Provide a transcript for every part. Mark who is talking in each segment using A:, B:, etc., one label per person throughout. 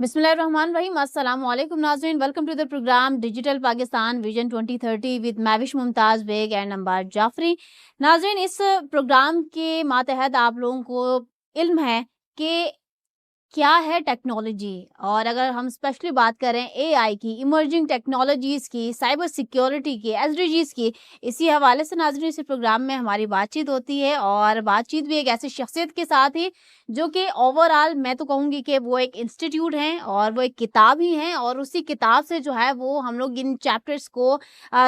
A: بسم اللہ الرحمن الرحیم. السلام علیکم ناظرین, welcome to the program digital Pakistan vision 2030 with Mehwish Mumtaz Baig and Ambar Jafri. ناظرین, اس پروگرام کے ماتحت آپ لوگوں کو علم ہے کہ کیا ہے ٹیکنالوجی, اور اگر ہم اسپیشلی بات کریں اے آئی کی, ایمرجنگ ٹیکنالوجیز کی, سائبر سیکیورٹی کی, ایس ڈی جیز کی, اسی حوالے سے ناظرین اس پروگرام میں ہماری بات چیت ہوتی ہے, اور بات چیت بھی ایک ایسی شخصیت کے ساتھ ہی جو کہ اوور آل میں تو کہوں گی کہ وہ ایک انسٹیٹیوٹ ہیں اور وہ ایک کتاب ہی ہیں, اور اسی کتاب سے جو ہے وہ ہم لوگ ان چیپٹرس کو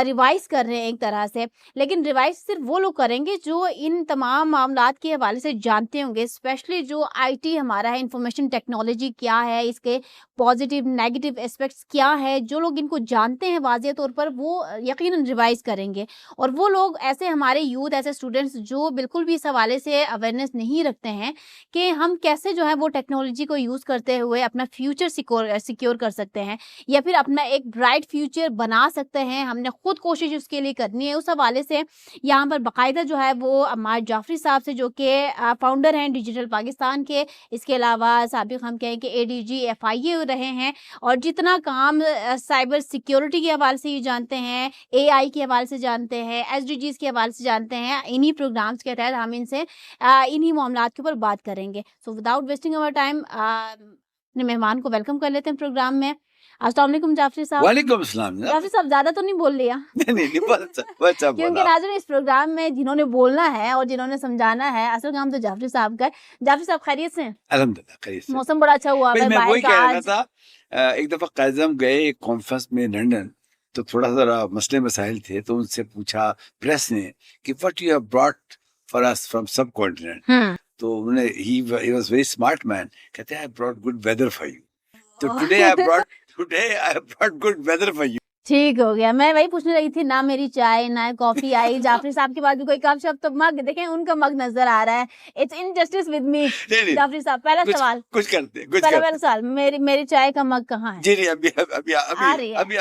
A: ریوائز کر رہے ہیں ایک طرح سے. لیکن ریوائز صرف وہ لوگ کریں گے جو ان تمام معاملات کے حوالے سے جانتے ہوں گے, اسپیشلی جو آئی ٹی ہمارا ہے, انفارمیشن ٹیکنالوجی کیا ہے, اس کے پازیٹیو نیگیٹو اسپیکٹس کیا ہے, جو لوگ ان کو جانتے ہیں واضح طور پر وہ یقیناً ریوائز کریں گے. اور وہ لوگ ایسے ہمارے یوتھ, ایسے اسٹوڈنٹس جو بالکل بھی اس حوالے سے اویئرنیس نہیں رکھتے ہیں کہ ہم کیسے جو ہے وہ ٹیکنالوجی کو یوز کرتے ہوئے اپنا فیوچر سیکیور کر سکتے ہیں, یا پھر اپنا ایک برائٹ فیوچر بنا سکتے ہیں, ہم نے خود کوشش اس کے لیے کرنی ہے. اس حوالے سے یہاں پر باقاعدہ جو ہے وہ امار جعفری صاحب سے, جو کہ فاؤنڈر ہیں ڈیجیٹل پاکستان کے, اس کے علاوہ سابق ہم کہیں کہ اے ڈی جی ایف آئی اے رہے ہیں, اور جتنا کام سائبر سیکیورٹی کے حوالے سے یہ جانتے ہیں, اے آئی کے حوالے سے جانتے ہیں, ایس ڈی جیز کے حوالے سے جانتے ہیں, انہی پروگرامز کے تحت ہم ان سے انہی معاملات کے اوپر بات کریں گے. So without wasting over time اپنے مہمان کو ویلکم کر لیتے ہیں پروگرام میں. السلام علیکم جعفری صاحب.
B: وعلیکم السلام.
A: جعفری صاحب زیادہ تو نہیں بول لیا؟
B: نہیں
A: کیونکہ ناظرین اس پروگرام میں جنہوں نے بولنا ہے اور جنہوں نے سمجھانا ہے, اصل کام تو جعفری صاحب کا ہے. جعفری صاحب خیریت سے ہیں؟
B: الحمدللہ خیریت سے.
A: موسم بڑا اچھا ہوا ہے
B: میں وہی کہہ رہا
A: آج.
B: تھا, ایک دفعہ قائد اعظم گئے ایک کانفرنس میں لنڈن, تو تھوڑا ذرا مسئلے مسائل تھے, تو ان سے پوچھا پریس نے کہ what you have brought for us from subcontinent. تو انہوں نے he was very smart man, کہتے ہیں I brought good weather for you. تو today I brought good weather for you.
A: ٹھیک ہو گیا. میں وہی پوچھنے رہی تھی, نہ میری چائے نہ کافی آئی. جعفری صاحب کے بعد بھی کوئی کپ شپ, تو مگ دیکھیں ان کا مگ نظر آ رہا ہے. It's injustice with me. Jafri صاحب پہلا سوال,
B: کچھ کرتے
A: پہلا سوال, میری چائے کا مگ کہاں ہے؟
B: جی نہیں, ابھی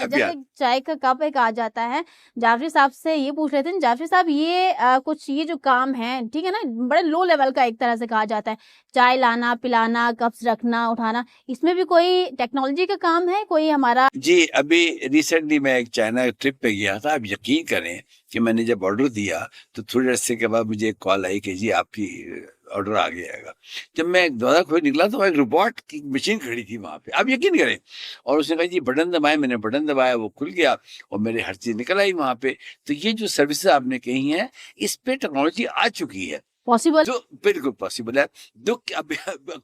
A: جیسے چائے کا کپ ایک آ جاتا ہے. جعفری صاحب سے یہ پوچھ رہے تھے, جعفری صاحب یہ کچھ یہ جو کام ہے, ٹھیک ہے نا, بڑے لو لیول کا ایک طرح سے کہا جاتا ہے, چائے لانا پلانا, کپس رکھنا اٹھانا, اس میں بھی کوئی ٹیکنالوجی کا کام ہے کوئی ہمارا؟
B: جی ابھی ریسنٹلی میں ایک چائنا ٹرپ پہ گیا تھا. آپ یقین کریں کہ میں نے جب آرڈر دیا تو تھوڑے عرصے کے بعد مجھے ایک کال آئی کہ جی آپ کی آرڈر آ گیا گا. جب میں دروازہ کھول نکلا تو ایک روبوٹ کی مشین کھڑی تھی وہاں پہ, آپ یقین کریں, اور اس نے کہا جی بٹن دبائے. میں نے بٹن دبایا, وہ کھل گیا اور میری ہر چیز نکل آئی وہاں پہ. تو یہ جو سروسز آپ نے کہی ہیں, اس پہ ٹیکنالوجی آ چکی ہے,
A: پاسبل,
B: جو بالکل پاسبل ہے.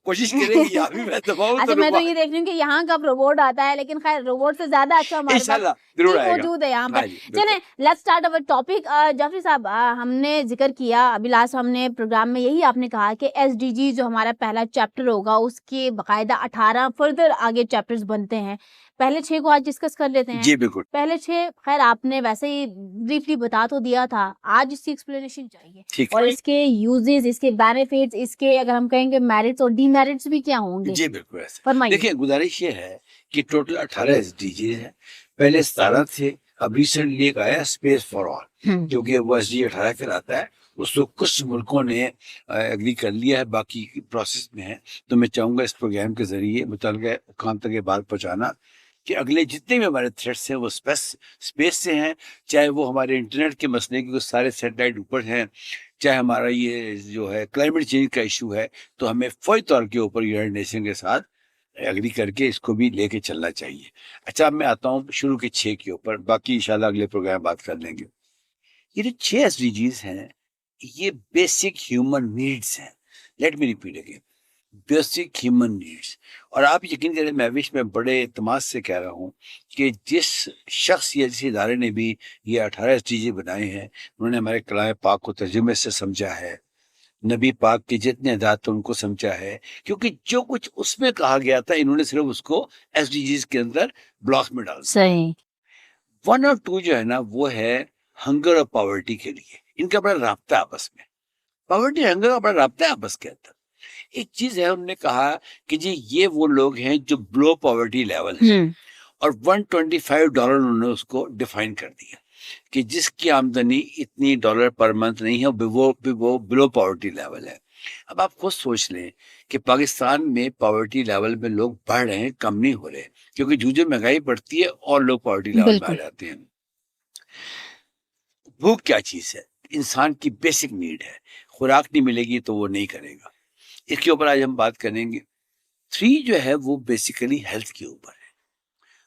B: کوشش کریں گے یہاں بھی میں دباؤں.
A: اچھا, میں تو یہ دیکھ رہی ہوں کہ یہاں کا روبوٹ آتا ہے, لیکن خیر روبوٹ سے زیادہ اچھا ہمارے پاس موجود ہے یہاں پر. چلیں let's start over topic. Jafri صاحب, ہم نے ذکر کیا ابھی لاسٹ ہم نے پروگرام میں, یہی آپ نے کہا کہ ایس ڈی جی جو ہمارا پہلا چیپٹر ہوگا, اس کے باقاعدہ 18 فردر آگے چیپٹرز بنتے ہیں. پہلے 6 کو آج ڈسکس کر لیتے ہیں.
B: جی بالکل.
A: پہلے 6 خیر آپ نے ویسے ہی بریفلی بتا تو دیا تھا, آج اس کی ایکسپلینیشن چاہیے, اور اس کے یوزز, اس کے بینیفٹس, اس کے اگر ہم کہیں گے میرٹس اور ڈی میرٹس بھی کیا ہوں گے.
B: جی بالکل ایسے. دیکھیں گزارش یہ ہے کہ ٹوٹل 18 ایس ڈی جیز ہیں. پہلے 17 تھے, اب ریسنٹلی ایک آیا اسپیس فار آل, کیونکہ وہ ایس ڈی 18 کہلاتا ہے. اس کو کچھ ملکوں نے اگری کر لیا ہے, باقی پروسیس میں ہے. تو میں چاہوں گا اس پروگرام کے ذریعے متعلقہ کام تک یہ بات پہنچانا کہ اگلے جتنے بھی ہمارے تھریٹس ہیں وہ اسپیس سے ہیں, چاہے وہ ہمارے انٹرنیٹ کے مسئلے کی سارے سیٹلائٹ اوپر ہیں, چاہے ہمارا یہ جو ہے کلائمیٹ چینج کا ایشو ہے, تو ہمیں فوری طور کے اوپر یونائیٹڈ نیشن کے ساتھ اگری کر کے اس کو بھی لے کے چلنا چاہیے. اچھا, اب میں آتا ہوں شروع کے 6 کے اوپر, باقی انشاءاللہ اگلے پروگرام بات کر لیں گے. یہ جو 6 ایس ڈی جیز ہیں, یہ بیسک ہیومن نیڈس ہیں. Let me repeat again, basic human needs. اور آپ یقین کریں, میں بڑے اعتماد سے کہہ رہا ہوں کہ جس شخص یا جس ادارے نے بھی یہ 18 ایس ڈی جی بنائے ہیں, انہوں نے ہمارے کلام پاک کو ترجمے سے سمجھا ہے, نبی پاک کے جتنے ہدایت ان کو سمجھا ہے, کیونکہ جو کچھ اس میں کہا گیا تھا انہوں نے صرف اس کو ایس ڈی جیز کے اندر بلاک میں ڈال دیا.
A: صحیح.
B: 1 اور 2 جو ہے نا, وہ ہے ہنگر اور پاورٹی کے لیے. ان کا بڑا رابطہ آپس میں, پاورٹی ہنگر کا بڑا رابطہ آپس کے اندر. ایک چیز ہے, انہوں نے کہا کہ جی یہ وہ لوگ ہیں جو بلو پاورٹی لیول ہے, اور $125 انہوں نے اس کو ڈیفائن کر دیا کہ جس کی آمدنی اتنی ڈالر پر منتھ نہیں ہے, وہ بلو پاورٹی لیول ہے. اب آپ خود سوچ لیں کہ پاکستان میں پاورٹی لیول میں لوگ بڑھ رہے ہیں, کم نہیں ہو رہے, کیونکہ جو مہنگائی بڑھتی ہے اور لوگ پاورٹی لیول میں آ جاتے ہیں. بھوک کیا چیز ہے؟ انسان کی بیسک نیڈ ہے. خوراک نہیں ملے گی تو وہ نہیں کرے گا. اس کے اوپر آج ہم بات کریں گے. 3 جو ہے وہ بیسیکلی ہیلتھ کے اوپر ہے,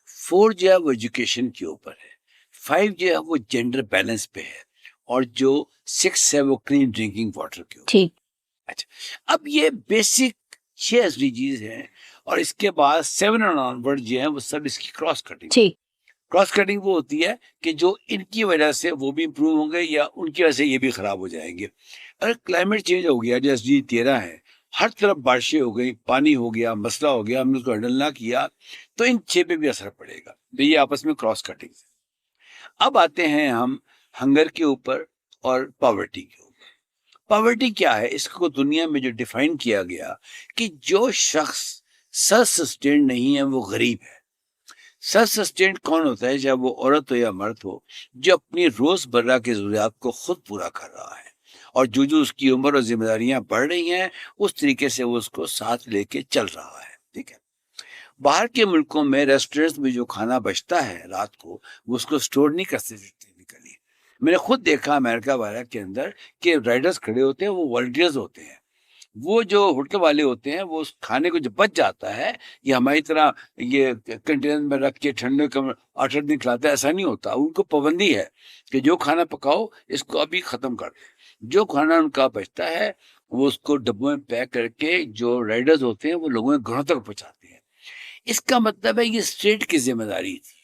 B: 4 جو ہے وہ ایجوکیشن کے اوپر ہے, 5 جو ہے وہ جینڈر بیلنس پہ ہے, اور جو 6 ہے وہ کلین ڈرنکنگ واٹر کے اوپر.
A: ٹھیک.
B: اچھا, اب یہ بیسک 6 SDGs ہیں, اور اس کے بعد 7 اور آنورڈ جو ہیں وہ سب اس کی کراس کٹنگ.
A: ٹھیک.
B: کراس کٹنگ وہ ہوتی ہے کہ جو ان کی وجہ سے وہ بھی امپروو ہوں گے, یا ان کی وجہ سے یہ بھی خراب ہو جائیں گے. اگر کلائمیٹ چینج ہو گیا, جو SDG 13 ہے, ہر طرف بارشیں ہو گئی, پانی ہو گیا, مسئلہ ہو گیا, ہم نے اس کو ہینڈل نہ کیا, تو ان 6 پہ بھی اثر پڑے گا. تو یہ آپس میں کراس کٹنگ. اب آتے ہیں ہم ہنگر کے اوپر اور پاورٹی کے اوپر. پاورٹی کیا ہے؟ اس کو دنیا میں جو ڈیفائن کیا گیا کہ جو شخص سیلف سسٹینڈ نہیں ہے وہ غریب ہے. سیلف سسٹینڈ کون ہوتا ہے؟ چاہے وہ عورت ہو یا مرد ہو, جو اپنی روز مرہ کی ضروریات کو خود پورا کر رہا ہے, اور جو اس کی عمر اور ذمہ داریاں بڑھ رہی ہیں اس طریقے سے وہ اس کو ساتھ لے کے چل رہا ہے. ٹھیک ہے. باہر کے ملکوں میں ریسٹورینٹس میں جو کھانا بچتا ہے رات کو, وہ اس کو سٹور نہیں کر سکتے. میں نے خود دیکھا امریکہ وغیرہ کے اندر کہ رائڈرز کھڑے ہوتے ہیں, وہ والنٹیئرز ہوتے ہیں. وہ جو ہوٹل والے ہوتے ہیں وہ اس کھانے کو جو بچ جاتا ہے, یہ ہماری طرح یہ کنٹینر میں رکھ کے ٹھنڈے کا 8 دن کھلاتا ہے, ایسا نہیں ہوتا. ان کو پابندی ہے کہ جو کھانا پکاؤ اس کو ابھی ختم کر دیں. جو کھانا ان کا بچتا ہے وہ اس کو ڈبوں میں پیک کر کے جو رائڈرز ہوتے ہیں وہ لوگوں کے گھروں تک پہنچاتے ہیں. اس کا مطلب ہے یہ اسٹیٹ کی ذمہ داری تھی.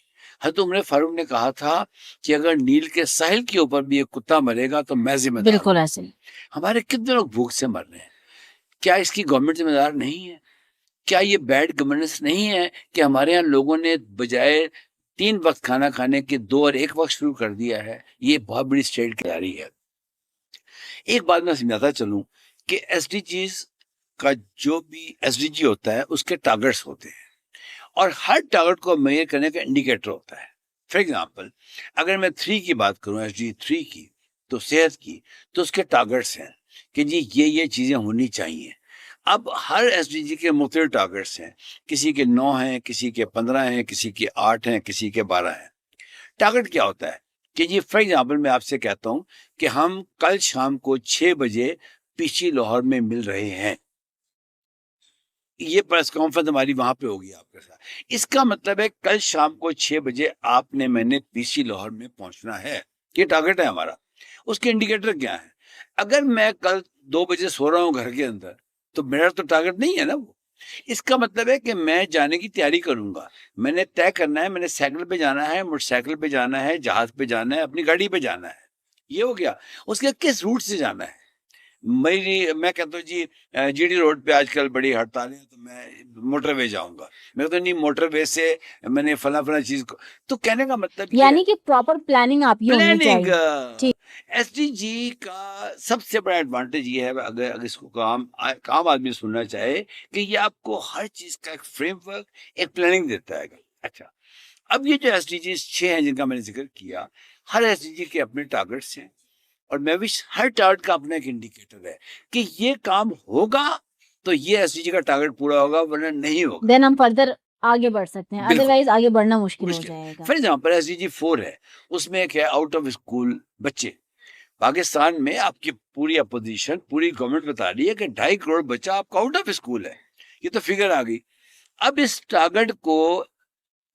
B: حضرت عمر فاروق نے کہا تھا کہ اگر نیل کے ساحل کے اوپر بھی ایک کتا مرے گا تو میں ذمہ دار.
A: بالکل ایسے.
B: ہمارے کتنے لوگ بھوک سے مر رہے ہیں. کیا اس کی گورنمنٹ ذمہ دار نہیں ہے؟ کیا یہ بیڈ گورننس نہیں ہے کہ ہمارے یہاں لوگوں نے بجائے 3 وقت کھانا کھانے کے 2 اور 1 وقت شروع کر دیا ہے؟ یہ بہت بڑی اسٹیٹ کی جاری ہے. ایک بات میں سمجھاتا چلوں کہ SDGs کا جو بھی SDG ہوتا ہے اس کے ٹارگٹس ہوتے ہیں, اور ہر ٹارگٹ کو میئر کرنے کا انڈیکیٹر ہوتا ہے. فار ایگزامپل اگر میں 3 کی بات کروں, SDG 3 کی, تو صحت کی, تو اس کے ٹارگٹس ہیں کہ جی یہ چیزیں ہونی چاہیے. اب ہر SDG کے مختلف ٹارگٹس ہیں, کسی کے 9 ہیں, کسی کے 15 ہیں, کسی کے 8 ہیں, کسی کے 12 ہیں. ٹارگٹ کیا ہوتا ہے کہ جی فار ایگزامپل میں آپ سے کہتا ہوں کہ ہم کل شام کو 6 بجے پیچی لاہور میں مل رہے ہیں. یہ پریس کانفرنس ہماری وہاں پہ ہوگی آپ کے ساتھ. اس کا مطلب ہے کل شام کو 6 بجے آپ نے میں نے پیچی لاہور میں پہنچنا ہے. یہ ٹارگٹ ہے ہمارا. اس کے انڈیکیٹر کیا ہے؟ اگر میں کل 2 بجے سو رہا ہوں گھر کے اندر تو میرا تو ٹارگٹ نہیں ہے نا وہ. اس کا مطلب ہے کہ میں جانے کی تیاری کروں گا. میں نے طے کرنا ہے, میں نے سائیکل پہ جانا ہے, موٹر سائیکل پہ جانا ہے, جہاز پہ جانا ہے, اپنی گاڑی پہ جانا ہے. یہ ہو گیا. اس کے کس روٹ سے جانا ہے. میں کہتا ہوں جی GD روڈ پہ آج کل بڑی ہڑتالیں ہیں تو میں موٹر وے جاؤں گا. میں کہتا ہوں نہیں, موٹر وے سے میں نے فلاں چیز کو. تو کہنے کا مطلب
A: یعنی کہ پراپر پلاننگ آپ یہ ہونی چاہیے.
B: SDG کا سب سے بڑا ایڈوانٹیج یہ ہے, اگر اس کو کام آدمی سننا چاہے, کہ یہ آپ کو ہر چیز کا ایک فریم ورک, ایک پلاننگ دیتا ہے. اچھا, اب یہ جو SDGs 6 ہیں جن کا میں نے ذکر کیا, ہر SDG کے اپنے ٹارگٹس ہیں, اور میں بھی ہر ٹارگٹ کا اپنا ایک انڈیکیٹر ہے کہ یہ کام ہوگا تو یہ SDG کا ٹارگٹ پورا ہوگا, ورنہ نہیں ہوگا.
A: دین ہم فردر آگے بڑھ سکتے ہیں, ادروائز آگے بڑھنا مشکل ہو جائے گا.
B: فار ایگزامپل SDG 4 ہے, اس میں ایک ہے آؤٹ آف اسکول بچے. پاکستان میں آپ کی پوری اپوزیشن, پوری گورنمنٹ بتا رہی ہے کہ 2.5 کروڑ بچہ آپ کا آؤٹ آف اسکول ہے. یہ تو فگر آ گئی. اب اس ٹارگٹ کو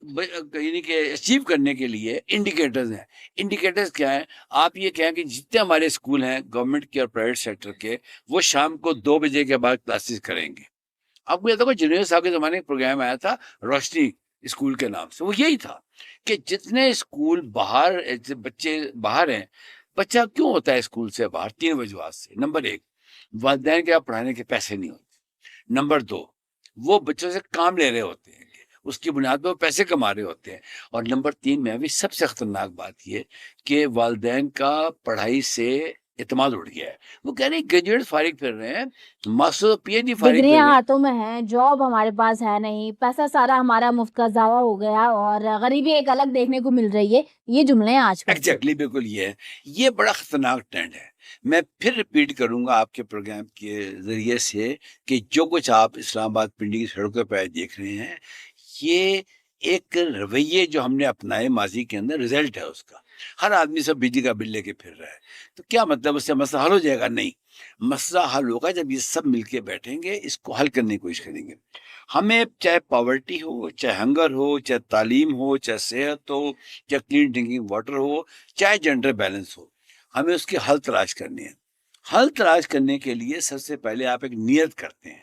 B: یعنی کہ اچیو کرنے کے لیے انڈیکیٹرز ہیں. انڈیکیٹرز کیا ہیں؟ آپ یہ کہیں کہ جتنے ہمارے اسکول ہیں گورنمنٹ کے اور پرائیویٹ سیکٹر کے, وہ شام کو 2 بجے کے بعد کلاسز کریں گے. آپ کو یاد ہوگا جنید صاحب کے زمانے میں پروگرام آیا تھا روشنی اسکول کے نام سے. وہ یہی تھا کہ جتنے اسکول باہر, بچے باہر ہیں, بچہ کیوں ہوتا ہے اسکول سے باہر؟ 3 وجوہات سے. نمبر 1, والدین کے پڑھانے کے پیسے نہیں ہوتے. نمبر 2, وہ بچوں سے کام لے رہے ہوتے ہیں, اس کی بنیاد پہ وہ پیسے کما رہے ہوتے ہیں. اور نمبر 3 میں بھی سب سے خطرناک بات یہ کہ والدین کا پڑھائی سے اعتماد اٹھ گیا ہے. وہ کہہ رہے ہیں گریجویٹ فارغ پھر رہے ہیں, ماسٹر PhD فارغ پھر رہے ہیں,
A: ہاتھوں میں ہیں, جاب ہمارے پاس ہے نہیں, پیسہ سارا ہمارا مفت کا ضائع ہو گیا, اور غریبی ایک الگ دیکھنے کو مل رہی ہے. یہ جملے ہیں آج کل.
B: ایگزیکٹلی, بالکل یہ ہے. یہ بڑا خطرناک ٹرینڈ ہے. میں پھر ریپیٹ کروں گا آپ کے پروگرام کے ذریعے سے کہ جو کچھ آپ اسلام آباد پنڈی کی سڑکوں پہ دیکھ رہے ہیں یہ ایک رویے جو ہم نے اپنائے ماضی کے اندر رزلٹ ہے اس کا. ہر آدمی سب بجلی کا بل لے کے پھر رہا ہے, تو کیا مطلب اس سے مسئلہ حل ہو جائے گا؟ نہیں, مسئلہ حل ہوگا جب یہ سب مل کے بیٹھیں گے, اس کو حل کرنے کی کوشش کریں گے. ہمیں چاہے پاورٹی ہو, چاہے ہنگر ہو, چاہے تعلیم ہو, چاہے صحت ہو, چاہے کلین ڈرنکنگ واٹر ہو, چاہے جینڈر بیلنس ہو, ہمیں اس کی حل تلاش کرنی ہے. حل تلاش کرنے کے لیے سب سے پہلے آپ ایک نیت کرتے ہیں.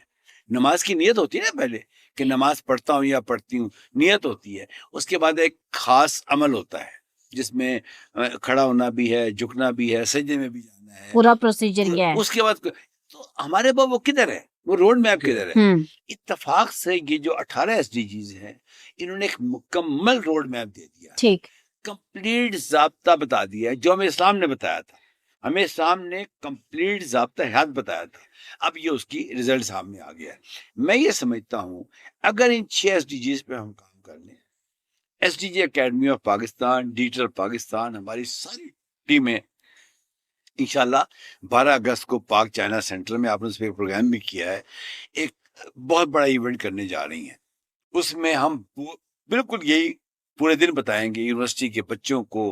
B: نماز کی نیت ہوتی ہے نا پہلے, کہ نماز پڑھتا ہوں یا پڑھتی ہوں, نیت ہوتی ہے. اس کے بعد ایک خاص عمل ہوتا ہے جس میں کھڑا ہونا بھی ہے, جھکنا بھی ہے, سجدے میں بھی جانا ہے,
A: پورا پروسیجر کیا ہے.
B: اس کے بعد تو ہمارے پاس وہ کدھر ہے, وہ روڈ میپ کدھر ہے؟ اتفاق سے یہ جو 18 SDGs ہیں انہوں نے ایک مکمل روڈ میپ دے دیا,
A: ٹھیک,
B: کمپلیٹ ضابطہ بتا دیا ہے جو ہمیں اسلام نے بتایا تھا. ہمیں اسلام نے کمپلیٹ ضابطہ حیات بتایا تھا. اب یہ اس کی رزلٹ سامنے آ گیا ہے. میں یہ سمجھتا ہوں اگر ان 6 SDGs پہ ہم کام کر لیں, SDG academy of Pakistan, digital Pakistan, ہماری ساری ٹیمیں انشاءاللہ 12 اگست کو پاک چائنا سینٹر میں, آپ نے اس پہ پروگرام بھی کیا ہے, ایک بہت بڑا ایونٹ کرنے جا رہی ہیں. اس میں ہم بالکل یہی پورے دن بتائیں گے یونیورسٹی کے بچوں کو,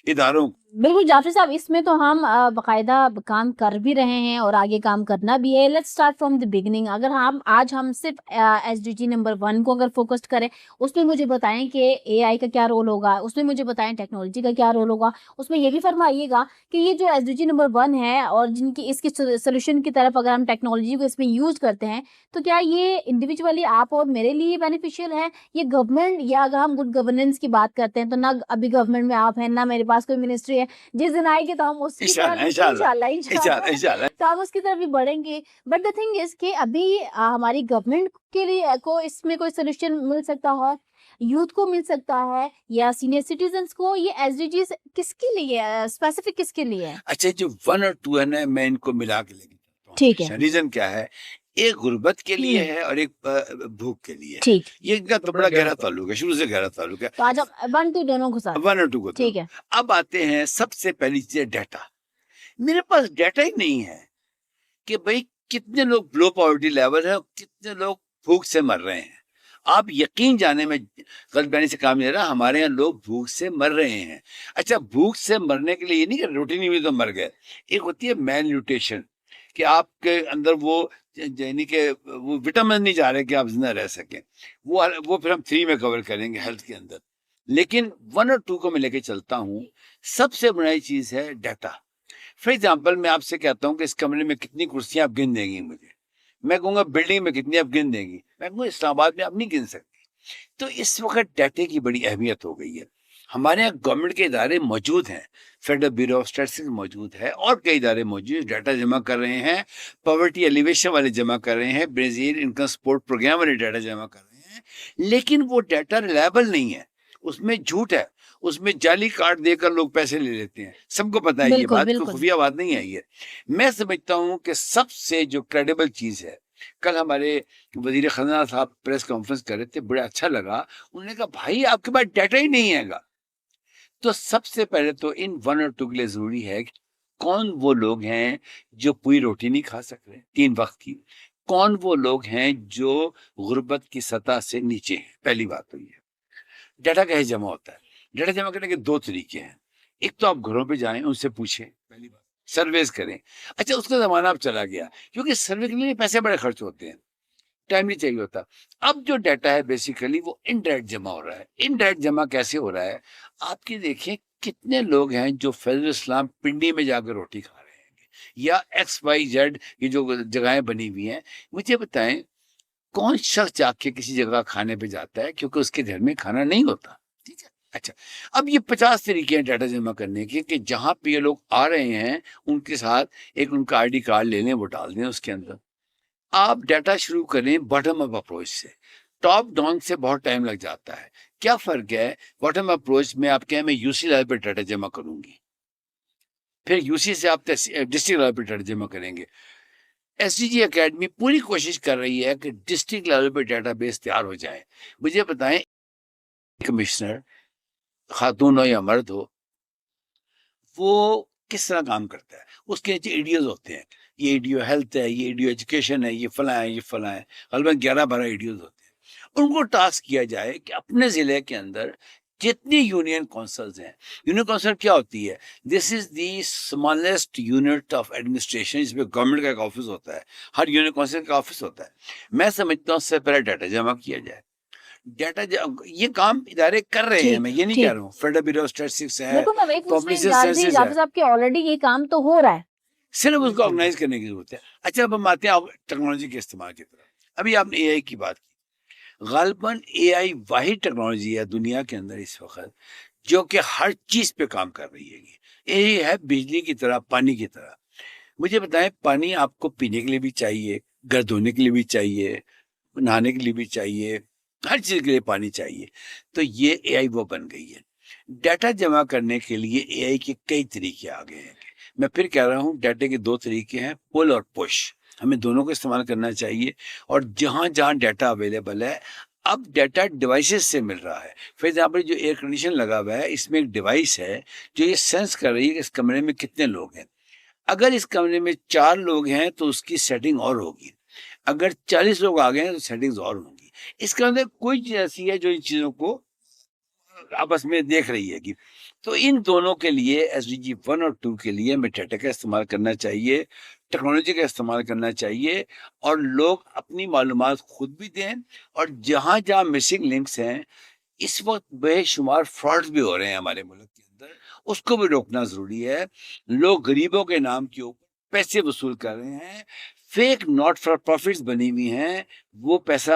B: اداروں کو.
A: بالکل جعفری صاحب, اس میں تو ہم باقاعدہ کام کر بھی رہے ہیں اور آگے کام کرنا بھی ہے. Let's start from the beginning. اگر ہم صرف SDG نمبر 1 کو اگر فوکس کریں, اس میں مجھے بتائیں کہ AI کا کیا رول ہوگا, اس میں مجھے بتائیں ٹیکنالوجی کا کیا رول ہوگا, اس میں یہ بھی فرمائیے گا کہ یہ جو SDG نمبر 1 ہے اور جن کی اس کی سولوشن کی طرف اگر ہم ٹیکنالوجی کو اس میں یوز کرتے ہیں تو کیا یہ انڈیویجولی آپ اور میرے لیے بینیفیشیل ہے, یہ گورنمنٹ, یا اگر ہم گڈ گورننس کی بات کرتے ہیں تو نہ ابھی گورنمنٹ میں آپ ہیں, نہ میرے پاس کوئی منسٹری ہے, جس دن آئے گی تو ہم اس کی طرف انشاءاللہ تو ہم اس کی طرف بھی بڑھیں گے. بٹ دا تھنگ از کہ ابھی ہماری گورنمنٹ کے لیے کو اس میں کوئی سولوشن مل سکتا ہے, یوتھ کو مل سکتا ہے, یا سینئر سٹیزنز کو. یہ SDGs کس کے لیے اسپیسیفک کس کے لیے ہے؟
B: اچھا, جو 1 اور 2 ہے نا, میں ان کو ملا کے لے کے چلتا ہوں.
A: ٹھیک ہے,
B: ریزن کیا ہے, ایک غربت کے لیے ہے اور ایک بھوک کے لیے.
A: ٹھیک,
B: یہ ان کا تو بڑا گہرا تعلق ہے, شروع سے گہرا تعلق ہے.
A: تو آج ہم 1 2 دونوں کو ساتھ
B: 1 اور 2 کو.
A: ٹھیک ہے.
B: اب آتے ہیں سب سے پہلی چیز ڈیٹا. میرے پاس ڈیٹا ہی نہیں ہے کہ بھئی کتنے لوگ لو پاورٹی لیول ہے اور کتنے لوگ بھوک سے مر رہے ہیں. آپ یقین جانے میں غلط بیانی سے کام نہیں رہا, ہمارے یہاں لوگ بھوک سے مر رہے ہیں. اچھا, بھوک سے مرنے کے لیے یہ نہیں کہ روٹی نہیں ملی تو مر گئے. ایک ہوتی ہے میل نیوٹریشن, کہ آپ کے اندر وہ یعنی کہ وہ وٹامن نہیں جا رہے کہ آپ زندہ رہ سکیں. وہ پھر ہم 3 میں کور کریں گے ہیلتھ کے اندر. لیکن 1 اور 2 کو میں لے کے چلتا ہوں. سب سے بڑی چیز ہے ڈیٹا. فار ایگزامپل میں آپ سے کہتا ہوں کہ اس کمرے میں کتنی کرسیاں آپ گن دیں گی مجھے, میں کہوں گا بلڈنگ میں کتنی آپ گن دیں گی, میں کہوں گا اسلام آباد میں آپ نہیں گن سکتی. تو اس وقت ڈیٹے کی بڑی اہمیت ہو گئی ہے. ہمارے یہاں گورنمنٹ کے ادارے موجود ہیں, فیڈرل بیورو آف اسٹیٹسٹکس موجود ہے, اور کئی ادارے موجود, ڈیٹا جمع کر رہے ہیں. پاورٹی ایلیویشن والے جمع کر رہے ہیں, برازیل انکم سپورٹ پروگرام والے ڈیٹا جمع کر رہے ہیں. لیکن وہ ڈیٹا ریلائبل نہیں ہے, اس میں جھوٹ ہے, اس میں جعلی کارڈ دے کر لوگ پیسے لے لیتے ہیں. سب کو پتا ہے یہ بات, کوئی خفیہ بات نہیں ہے یہ. میں سمجھتا ہوں کہ سب سے جو کریڈیبل چیز ہے, کل ہمارے وزیر خزانہ صاحب پریس کانفرنس کر رہے تھے, بڑا اچھا لگا. انہوں نے کہا بھائی آپ کے پاس ڈیٹا ہی نہیں ہے گا. تو سب سے پہلے تو ان 1 اور 2 کے لیے ضروری ہے کہ کون وہ لوگ ہیں جو پوری روٹی نہیں کھا سک رہے 3 وقت کی, کون وہ لوگ ہیں جو غربت کی سطح سے نیچے ہیں. پہلی بات تو یہ ڈیٹا کیسے جمع ہوتا ہے. ڈیٹا جمع کرنے کے 2 طریقے ہیں. ایک تو آپ گھروں پہ جائیں, ان سے پوچھیں, پہلی بات سرویز کریں. اچھا, اس کا زمانہ اب چلا گیا کیونکہ سروے کے لیے پیسے بڑے خرچ ہوتے ہیں, ٹائم نہیں چاہیے ہوتا. اب جو ڈیٹا ہے بیسیکلی وہ انڈائریکٹ جمع ہو رہا ہے. انڈائریکٹ جمع کیسے ہو رہا ہے, آپ کی دیکھیں کتنے لوگ ہیں جو فیض اسلام پنڈی میں جا کے روٹی کھا رہے ہیں, یا XYZ یہ جو جگہیں بنی ہوئی ہیں. مجھے بتائیں کون شخص جا کے کسی جگہ کھانے پہ جاتا ہے کیونکہ اس کے گھر میں کھانا نہیں ہوتا. ٹھیک ہے. اچھا, اب یہ 50 طریقے ہیں ڈیٹا جمع کرنے کے کہ جہاں پہ یہ لوگ آ رہے ہیں ان کے ساتھ ایک ان کا ID کارڈ لے لیں, وہ ڈال دیں اس کے اندر. آپ ڈیٹا شروع کریں باٹم اپ اپروچ سے, ٹاپ ڈاؤن سے بہت ٹائم لگ جاتا ہے. کیا فرق ہے, باٹم اپروچ میں آپ کہیں میں UC لیول پہ ڈیٹا جمع کروں گی, پھر UC سے آپ ڈسٹرکٹ لیول پہ ڈیٹا جمع کریں گے. SDG اکیڈمی پوری کوشش کر رہی ہے کہ ڈسٹرکٹ لیول پہ ڈیٹا بیس تیار ہو جائے. مجھے بتائیں کمشنر خاتون ہو یا مرد ہو, وہ کس طرح کام کرتا ہے. اس کے نیچے ایڈیوز ہوتے ہیں، یہ ایڈیو ہیلتھ ہے، یہ ایڈیو ایجوکیشن ہے، یہ فلاں ہے، یہ فلاں ہے، غالباً 11-12 ایڈیوز ہوتے ہیں۔ ان کو ٹاسک کیا جائے کہ اپنے ضلع کے اندر جتنی یونین کونسلز ہیں، یونین کونسل کیا ہوتی ہے؟ This is the smallest unit of administration, جس میں گورنمنٹ کا ایک آفس ہوتا ہے، ہر یونین کونسل کا آفس ہوتا ہے۔ میں سمجھتا ہوں اس سے پہلے ڈیٹا جمع کیا جائے، یہ کام ادارے کر رہے ہیں، میں یہ نہیں کہہ رہا ہوں، فیڈرل بیورو آف اسٹیٹسٹکس ہے،
A: بالکل میں وہی پوچھ رہی
B: پاپولیشن
A: ہوں
B: سینسس ہے،
A: جعفر صاحب کہ آلریڈی یہ کام تو ہو رہا ہے،
B: صرف اس کو آرگنائز کرنے کی ضرورت ہے۔ اچھا اب ہم آتے ہیں ٹیکنالوجی کے استعمال کی طرف۔ ابھی آپ نے اے آئی کی بات کی، غالباً اے آئی واحد ٹیکنالوجی ہے دنیا کے اندر اس وقت جو کہ ہر چیز پہ کام کر رہی ہے۔ اے آئی ہے بجلی کی طرح، پانی کی طرح۔ مجھے بتائیں، پانی آپ کو پینے کے لیے بھی چاہیے، گھر دھونے کے لیے بھی چاہیے، نہانے کے لیے بھی چاہیے، ہر چیز کے لیے پانی چاہیے۔ تو یہ اے آئی وہ بن گئی ہے۔ ڈیٹا جمع کرنے کے لیے اے آئی کے کئی طریقے آ گئے ہیں۔ میں پھر کہہ رہا ہوں، ڈیٹا کے 2 طریقے ہیں، پل اور پش۔ ہمیں دونوں کو استعمال کرنا چاہیے، اور جہاں جہاں ڈیٹا اویلیبل ہے، اب ڈیٹا ڈیوائسز سے مل رہا ہے۔ فار ایگزامپل جو ایئر کنڈیشن لگا ہوا ہے، اس میں ایک ڈیوائس ہے جو یہ سینس کر رہی ہے کہ اس کمرے میں کتنے لوگ ہیں۔ اگر اس کمرے میں 4 لوگ ہیں تو اس کی سیٹنگ اور ہوگی، اگر 40 لوگ آ گئے ہیں تو سیٹنگز اور ہوں گی۔ اس کے اندر کوئی چیز ایسی ہے جو ان چیزوں کو آپس میں دیکھ رہی ہے گی۔ تو ان دونوں کے لیے ایس ڈی جی 1 اور 2 کے لیے ہمیں ڈیٹا کا استعمال کرنا چاہیے، ٹیکنالوجی کا استعمال کرنا چاہیے، اور لوگ اپنی معلومات خود بھی دیں، اور جہاں جہاں مسنگ لنکس ہیں، اس وقت بے شمار فراڈ بھی ہو رہے ہیں ہمارے ملک کے اندر، اس کو بھی روکنا ضروری ہے۔ لوگ غریبوں کے نام کے اوپر پیسے وصول کر رہے ہیں، فیک ناٹ فار پروفٹس بنی ہوئی ہیں، وہ پیسہ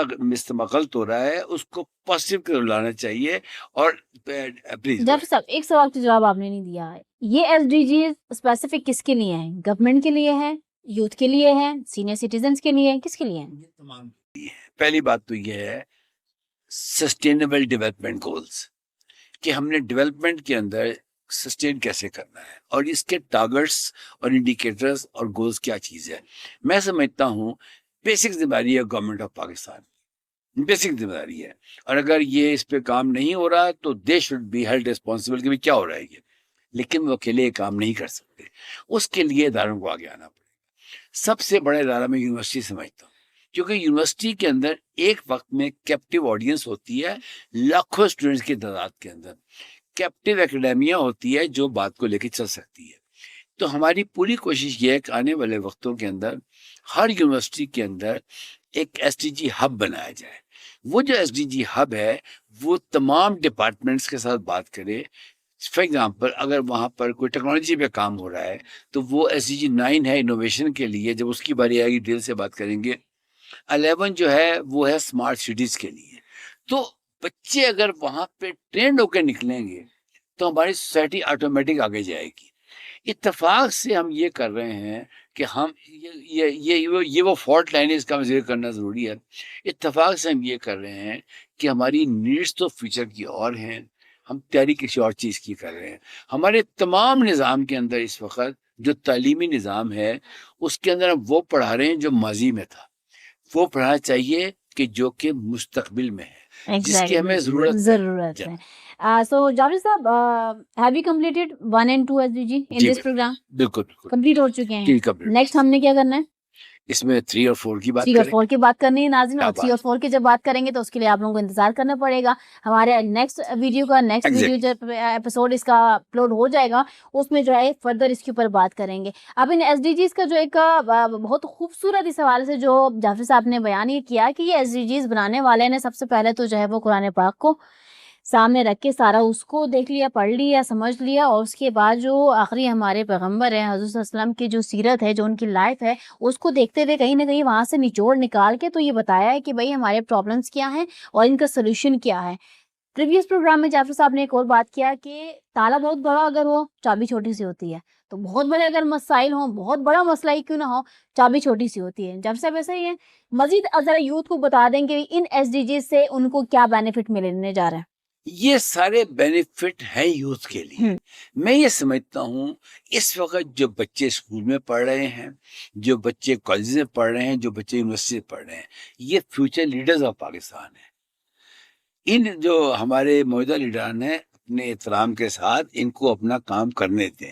B: غلط ہو رہا ہے، اس کو پازیٹیو کر لانا چاہیے۔ اور پلیز
A: جعفر صاحب ایک سوال کا جواب آپ نے نہیں دیا ہے، یہ ایس ڈی جی اسپیسیفک کس کے لیے ہیں؟ گورنمنٹ کے لیے ہے، یوتھ کے لیے ہے، سینئر سٹیزنز کے لیے ہے، کس کے لیے ہیں؟
B: پہلی بات تو یہ ہے سسٹینیبل ڈیولپمنٹ گولز، کہ ہم نے ڈیولپمنٹ کے اندر سسٹین کیسے کرنا ہے، اور اس کے ٹارگٹس اور انڈیکیٹرز اور گولز کیا چیز ہے۔ میں سمجھتا ہوں بیسک ذمہ داری ہے گورنمنٹ آف پاکستان، بیسک ذمہ داری ہے، اور اگر یہ اس پہ کام نہیں ہو رہا تو they should be held responsible کہ کیا ہو رہا ہے یہ، لیکن وہ اکیلے یہ کام نہیں کر سکتے، اس کے لیے اداروں کو آگے آنا پڑے گا۔ سب سے بڑا ادارہ میں یونیورسٹی سمجھتا ہوں، کیونکہ یونیورسٹی کے اندر ایک وقت میں کیپٹیو آڈینس ہوتی ہے، لاکھوں اسٹوڈنٹس کی تعداد کے اندر کیپٹیو اکیڈیمیا ہوتی ہے جو بات کو لے کے چل سکتی ہے۔ تو ہماری پوری کوشش یہ ہے کہ آنے والے وقتوں کے اندر ہر یونیورسٹی کے اندر ایک ایس ڈی جی ہب بنایا جائے۔ وہ جو ایس ڈی جی ہب ہے وہ تمام ڈپارٹمنٹس کے ساتھ بات کرے۔ فار ایگزامپل اگر وہاں پر کوئی ٹیکنالوجی پہ کام ہو رہا ہے تو وہ ایس ڈی جی 9 ہے انوویشن کے لیے، جب اس کی باری آئے گی ڈیل سے بات کریں گے۔ 11 جو ہے وہ ہے اسمارٹ سٹیز کے لیے۔ تو بچے اگر وہاں پہ ٹرینڈ ہو کے نکلیں گے تو ہماری سوسائٹی آٹومیٹک آگے جائے گی۔ اتفاق سے ہم یہ کر رہے ہیں کہ ہم یہ وہ فالٹ لائن ہے، اس کا ہم ذکر کرنا ضروری ہے۔ اتفاق سے ہم یہ کر رہے ہیں کہ ہماری نیڈس تو فیوچر کی اور ہیں، ہم تیاری کسی اور چیز کی کر رہے ہیں۔ ہمارے تمام نظام کے اندر اس وقت جو تعلیمی نظام ہے اس کے اندر ہم وہ پڑھا رہے ہیں جو ماضی میں تھا، وہ پڑھنا چاہیے کہ جو کہ مستقبل میں ہے، جس کی ہمیں ضرورت ہے۔
A: سو جعفر صاحب have you completed 1 and 2 S D G in this programme?
B: بالکل
A: کمپلیٹ ہو چکے ہیں۔ نیکسٹ ہم نے کیا کرنا ہے؟
B: اس میں 3 اور 4 کی بات
A: 3 اور 4 کی بات کرنی ہے ناظرین، اور 3
B: بات؟
A: اور 4 کی جب بات کریں گے تو اس کے لیے آپ لوگوں کو انتظار کرنا پڑے گا۔ ہمارے نیکسٹ ویڈیو جب ایپیسوڈ اس کا اپلوڈ ہو جائے گا اس میں جو ہے فردر اس کے اوپر بات کریں گے۔ اب ان ایس ڈی جیز کا جو ایک بہت خوبصورت اس حوالے سے جو جعفر صاحب نے بیان یہ کیا کہ یہ ایس ڈی جیز بنانے والے نے سب سے پہلے تو جو ہے وہ قرآن پاک کو سامنے رکھ کے سارا اس کو دیکھ لیا، پڑھ لیا، سمجھ لیا، اور اس کے بعد جو آخری ہمارے پیغمبر ہیں حضرت صلی اللہ علیہ وسلم کی جو سیرت ہے، جو ان کی لائف ہے، اس کو دیکھتے ہوئے کہیں نہ کہیں وہاں سے نچوڑ نکال کے تو یہ بتایا ہے کہ بھئی ہمارے پرابلمس کیا ہیں اور ان کا سلوشن کیا ہے۔ پریویس پروگرام میں جعفر صاحب نے ایک اور بات کیا کہ تالا بہت بڑا اگر ہو، چابی چھوٹی سی ہوتی ہے، تو بہت بڑے اگر مسائل ہوں، بہت بڑا مسئلہ ہی کیوں نہ ہو، چابی چھوٹی سی ہوتی ہے۔ جعفر صاحب ایسا ہی ہے، مزید ذرا یوتھ کو بتا دیں کہ ان ایس ڈی جی سے ان کو کیا بینیفٹ ملنے جا رہا ہے۔
B: یہ سارے بینیفٹ ہیں یوتھ کے لیے۔ میں یہ سمجھتا ہوں اس وقت جو بچے اسکول میں پڑھ رہے ہیں، جو بچے کالج میں پڑھ رہے ہیں، جو بچے یونیورسٹی میں پڑھ رہے ہیں، یہ فیوچر لیڈرز آف پاکستان ہیں۔ ان جو ہمارے موجودہ لیڈران ہیں اپنے احترام کے ساتھ ان کو اپنا کام کرنے دیں۔